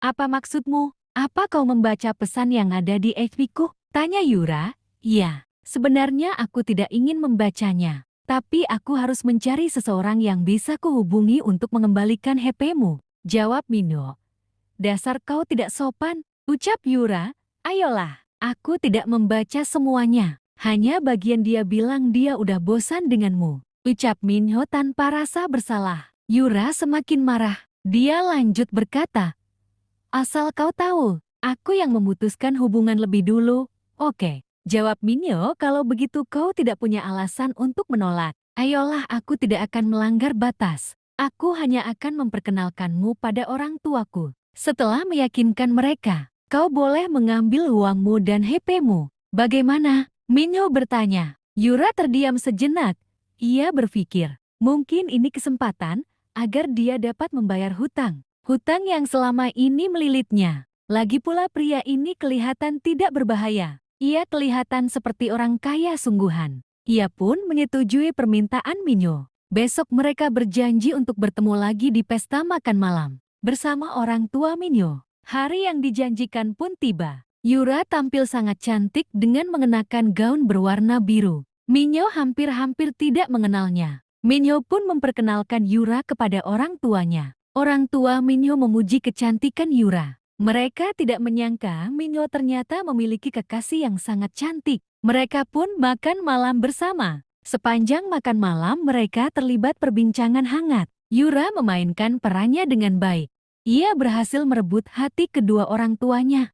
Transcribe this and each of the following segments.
Apa maksudmu? Apa kau membaca pesan yang ada di HP-ku? Tanya Yura. Iya, sebenarnya aku tidak ingin membacanya. Tapi aku harus mencari seseorang yang bisa kuhubungi untuk mengembalikan HP-mu. Jawab Minho. Dasar kau tidak sopan, ucap Yura. Ayolah, aku tidak membaca semuanya. Hanya bagian dia bilang dia udah bosan denganmu. Ucap Minho tanpa rasa bersalah. Yura semakin marah. Dia lanjut berkata, asal kau tahu, aku yang memutuskan hubungan lebih dulu. Oke, jawab Minho, kalau begitu kau tidak punya alasan untuk menolak. Ayolah, aku tidak akan melanggar batas. Aku hanya akan memperkenalkanmu pada orang tuaku. Setelah meyakinkan mereka, kau boleh mengambil uangmu dan HP-mu. Bagaimana? Minho bertanya. Yura terdiam sejenak. Ia berpikir, mungkin ini kesempatan agar dia dapat membayar hutang. Hutang yang selama ini melilitnya. Lagi pula pria ini kelihatan tidak berbahaya. Ia kelihatan seperti orang kaya sungguhan. Ia pun menyetujui permintaan Minho. Besok mereka berjanji untuk bertemu lagi di pesta makan malam bersama orang tua Minho. Hari yang dijanjikan pun tiba. Yura tampil sangat cantik dengan mengenakan gaun berwarna biru. Minho hampir-hampir tidak mengenalnya. Minho pun memperkenalkan Yura kepada orang tuanya. Orang tua Minho memuji kecantikan Yura. Mereka tidak menyangka Minho ternyata memiliki kekasih yang sangat cantik. Mereka pun makan malam bersama. Sepanjang makan malam mereka terlibat perbincangan hangat. Yura memainkan perannya dengan baik. Ia berhasil merebut hati kedua orang tuanya.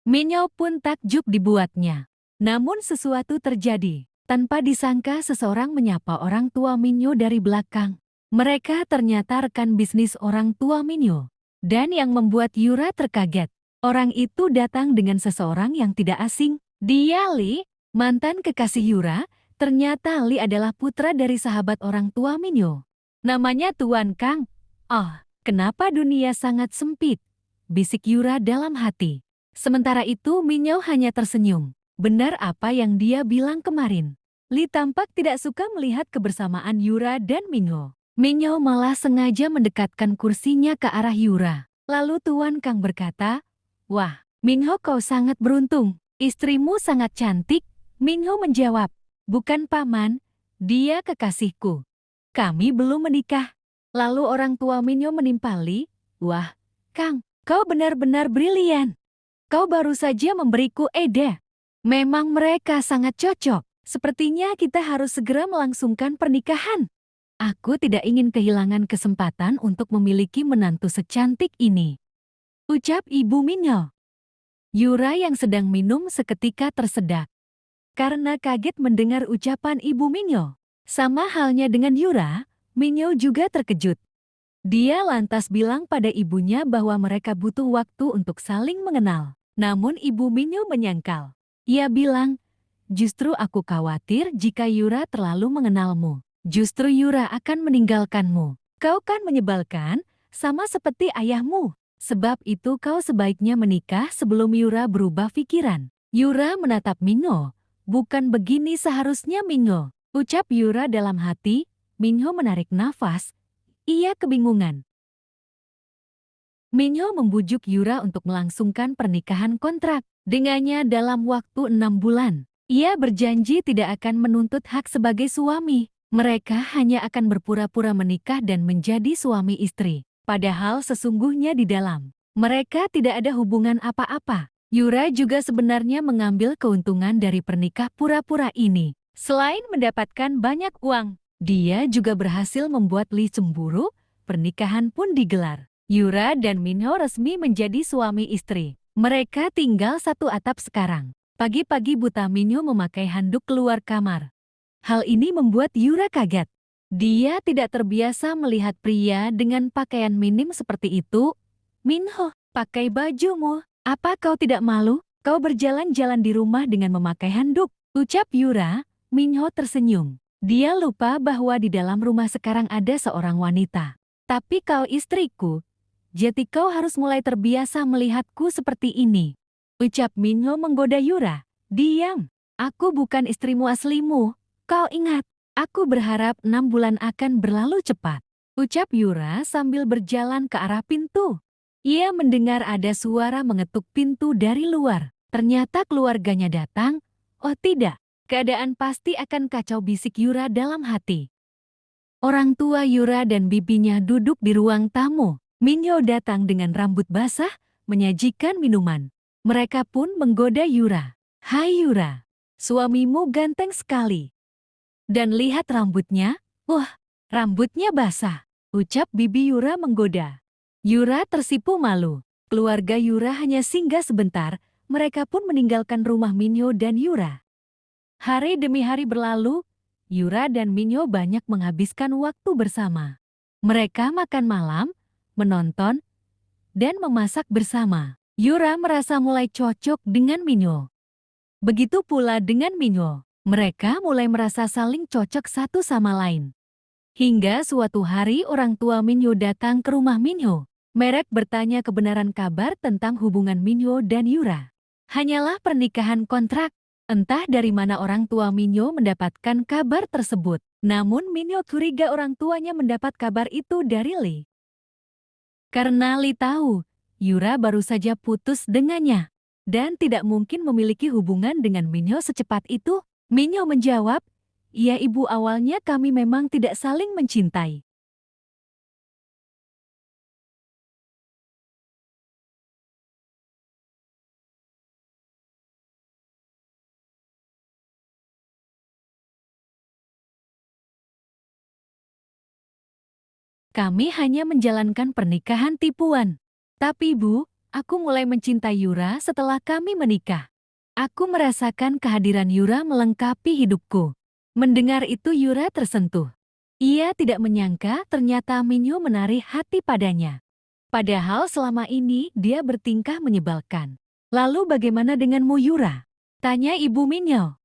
Minho pun takjub dibuatnya. Namun sesuatu terjadi. Tanpa disangka seseorang menyapa orang tua Minho dari belakang. Mereka ternyata rekan bisnis orang tua Minho. Dan yang membuat Yura terkaget, orang itu datang dengan seseorang yang tidak asing. Dia Lee, mantan kekasih Yura. Ternyata Lee adalah putra dari sahabat orang tua Minho. Namanya Tuan Kang. Oh, kenapa dunia sangat sempit? Bisik Yura dalam hati. Sementara itu Minho hanya tersenyum. Benar apa yang dia bilang kemarin. Lee tampak tidak suka melihat kebersamaan Yura dan Minho. Minho malah sengaja mendekatkan kursinya ke arah Yura. Lalu Tuan Kang berkata, wah, Minho kau sangat beruntung. Istrimu sangat cantik. Minho menjawab, bukan paman, dia kekasihku. Kami belum menikah. Lalu orang tua Minho menimpali, wah, Kang, kau benar-benar brilian. Kau baru saja memberiku ide. Memang mereka sangat cocok. Sepertinya kita harus segera melangsungkan pernikahan. Aku tidak ingin kehilangan kesempatan untuk memiliki menantu secantik ini. Ucap Ibu Minho. Yura yang sedang minum seketika tersedak. Karena kaget mendengar ucapan Ibu Minho. Sama halnya dengan Yura, Minho juga terkejut. Dia lantas bilang pada ibunya bahwa mereka butuh waktu untuk saling mengenal. Namun Ibu Minho menyangkal. Ia bilang, justru aku khawatir jika Yura terlalu mengenalmu. Justru Yura akan meninggalkanmu. Kau kan menyebalkan, sama seperti ayahmu. Sebab itu kau sebaiknya menikah sebelum Yura berubah pikiran. Yura menatap Minho. Bukan begini seharusnya Minho. Ucap Yura dalam hati. Minho menarik nafas. Ia kebingungan. Minho membujuk Yura untuk melangsungkan pernikahan kontrak dengannya dalam waktu 6 bulan. Ia berjanji tidak akan menuntut hak sebagai suami. Mereka hanya akan berpura-pura menikah dan menjadi suami istri. Padahal sesungguhnya di dalam mereka tidak ada hubungan apa-apa. Yura juga sebenarnya mengambil keuntungan dari pernikah pura-pura ini. Selain mendapatkan banyak uang, dia juga berhasil membuat Lee cemburu. Pernikahan pun digelar. Yura dan Minho resmi menjadi suami istri. Mereka tinggal satu atap sekarang. Pagi-pagi buta Minho memakai handuk keluar kamar. Hal ini membuat Yura kaget. Dia tidak terbiasa melihat pria dengan pakaian minim seperti itu. Minho, pakai bajumu. Apa kau tidak malu? Kau berjalan-jalan di rumah dengan memakai handuk. Ucap Yura. Minho tersenyum. Dia lupa bahwa di dalam rumah sekarang ada seorang wanita. Tapi kau istriku. Jadi kau harus mulai terbiasa melihatku seperti ini. Ucap Minho menggoda Yura. Diam. Aku bukan istrimu aslimu. Kau ingat, aku berharap 6 bulan akan berlalu cepat. Ucap Yura sambil berjalan ke arah pintu. Ia mendengar ada suara mengetuk pintu dari luar. Ternyata keluarganya datang. Oh tidak, keadaan pasti akan kacau, bisik Yura dalam hati. Orang tua Yura dan bibinya duduk di ruang tamu. Minyo datang dengan rambut basah, menyajikan minuman. Mereka pun menggoda Yura. Hai Yura, suamimu ganteng sekali. Dan lihat rambutnya, wah, rambutnya basah, ucap bibi Yura menggoda. Yura tersipu malu. Keluarga Yura hanya singgah sebentar, mereka pun meninggalkan rumah Minyo dan Yura. Hari demi hari berlalu, Yura dan Minyo banyak menghabiskan waktu bersama. Mereka makan malam, menonton, dan memasak bersama. Yura merasa mulai cocok dengan Minyo. Begitu pula dengan Minyo. Mereka mulai merasa saling cocok satu sama lain. Hingga suatu hari orang tua Minyo datang ke rumah Minyo. Mereka bertanya kebenaran kabar tentang hubungan Minyo dan Yura. Hanyalah pernikahan kontrak. Entah dari mana orang tua Minyo mendapatkan kabar tersebut. Namun Minyo curiga orang tuanya mendapat kabar itu dari Lee. Karena Lee tahu, Yura baru saja putus dengannya. Dan tidak mungkin memiliki hubungan dengan Minyo secepat itu. Minyo menjawab, "Iya ibu, awalnya kami memang tidak saling mencintai. Kami hanya menjalankan pernikahan tipuan. Tapi Bu, aku mulai mencintai Yura setelah kami menikah. Aku merasakan kehadiran Yura melengkapi hidupku." Mendengar itu Yura tersentuh. Ia tidak menyangka ternyata Minyo menarik hati padanya. Padahal selama ini dia bertingkah menyebalkan. "Lalu bagaimana denganmu Yura?" tanya Ibu Minyo.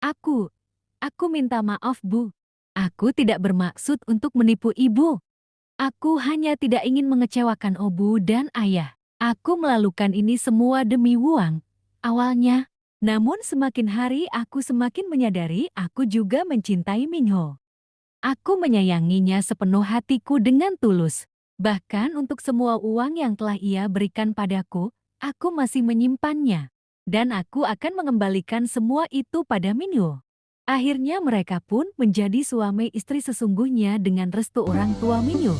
Aku, aku minta maaf Bu. Aku tidak bermaksud untuk menipu Ibu. Aku hanya tidak ingin mengecewakan Obu dan Ayah. Aku melakukan ini semua demi Wuang. Awalnya, namun semakin hari aku semakin menyadari aku juga mencintai Minho. Aku menyayanginya sepenuh hatiku dengan tulus. Bahkan untuk semua uang yang telah ia berikan padaku, aku masih menyimpannya. Dan aku akan mengembalikan semua itu pada Minho. Akhirnya mereka pun menjadi suami istri sesungguhnya dengan restu orang tua Minyo.